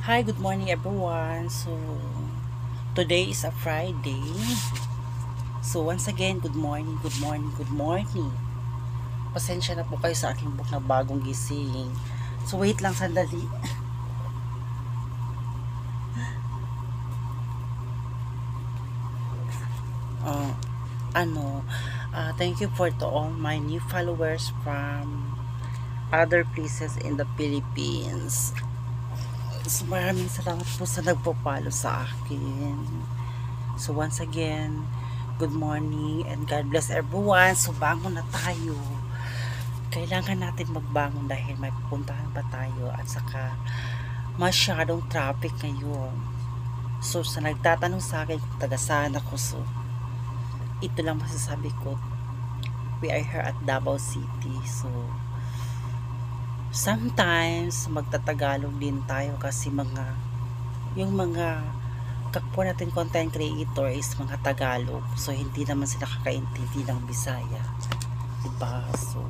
Hi, good morning everyone. Today is a Friday. So, once again, good morning, good morning, good morning. Pasensya na po kayo sa aking book na bagong gising. So, wait lang sandali. Uh, Thank you to all my new followers from other places in the Philippines. So, maraming salamat po sa nagpapalo sa akin. So, once again, good morning and God bless everyone. So, bangon na tayo. Kailangan natin magbangon dahil may pupuntahan pa tayo at saka masyadong traffic ngayon. So, sa nagtatanong sa akin kung taga saan ako, so, ito lang masasabi ko. We are here at Davao City. So, sometimes magtatagalog din tayo kasi yung mga kapwa natin content creator is mga Tagalog. So, hindi naman sila kakaintindi ng Bisaya. Diba? So,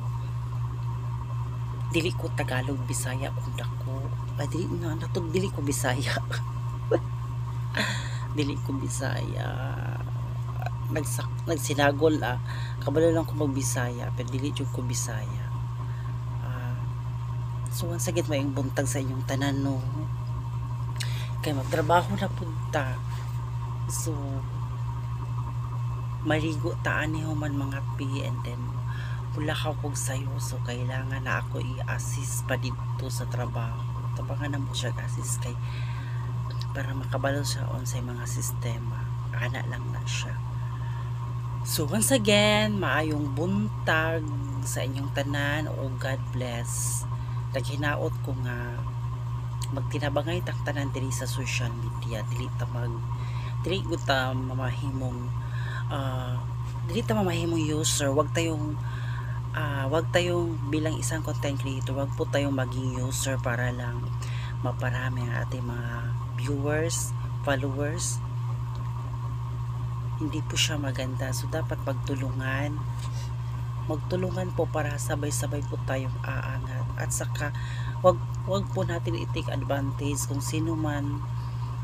dili ko Tagalog, Bisaya, unda ko. Ay, dili ko Bisaya. Dili ko Bisaya. Nagsinagol kabalo lang ko mag-Bisaya, pero dili jud ko Bisaya. So, once again, may buntag sa inyong tanan, no? Kaya magtrabaho na punta. So, marigo taan ni man mga pi, and then pula ka kog sayo, so kailangan na ako i-assist pa dito sa trabaho. Tabangan na mo siya assist kay para makabalo siya on sa mga sistema. Ana lang na siya. So once again, maayong buntag sa inyong tanan o God bless. Naghinaot ko nga magtinabangay tak tanan diri sa social media, dili gud ta mamahimong user. Wag tayong bilang isang content creator, wag po tayong maging user para lang maparami ang ating mga viewers, followers. Hindi po siya maganda. So, dapat magtulungan po para sabay-sabay po tayong aangat. At saka, wag po natin i-take advantage kung sino man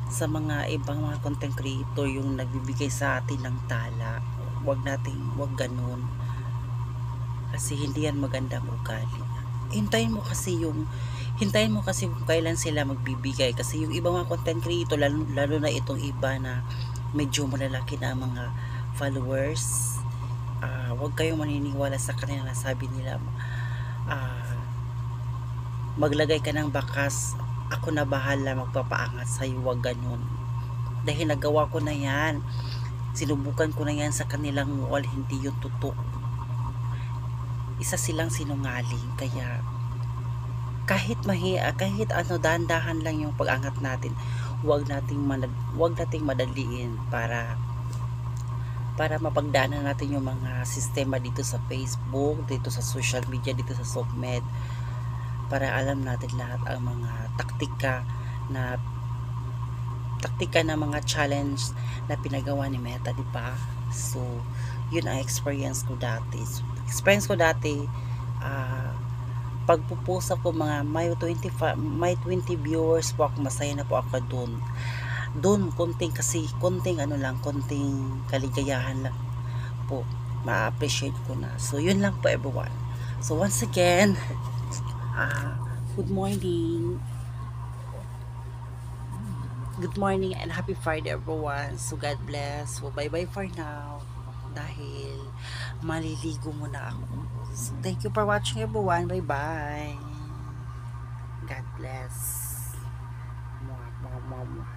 sa mga ibang mga content creator yung nagbibigay sa atin ng tala. Wag ganun. Kasi hindi yan magandang ugali. Hintayin mo kasi kung kailan sila magbibigay. Kasi yung ibang mga content creator, lalo na itong iba na medyo malalaki na mga followers, huwag kayong maniniwala sa kanila na sabi nila maglagay ka ng bakas, ako na bahala magpapaangat sa'yo. Huwag ganun, dahil nagawa ko na yan, sinubukan ko na yan sa kanilang wall, hindi yung totoo. Isa silang sinungaling. Kaya kahit dahan-dahan lang yung pag-angat natin, huwag nating madaliin para mapagdaanan natin yung mga sistema dito sa Facebook, dito sa social media, dito sa SOCMED, para alam natin lahat ang mga taktika na mga challenge na pinagawa ni Meta, di ba? So, yun ang experience ko dati. Pagpupost ako mga may 20 viewers po ako, masaya na po ako doon konting kaligayahan lang po, ma-appreciate ko na. So yun lang po everyone. So once again, good morning and happy Friday everyone. So God bless. So bye bye for now, dahil maliligo muna ako. So, thank you for watching everyone. Bye bye. God bless. Mwah, mwah, mwah, mwah.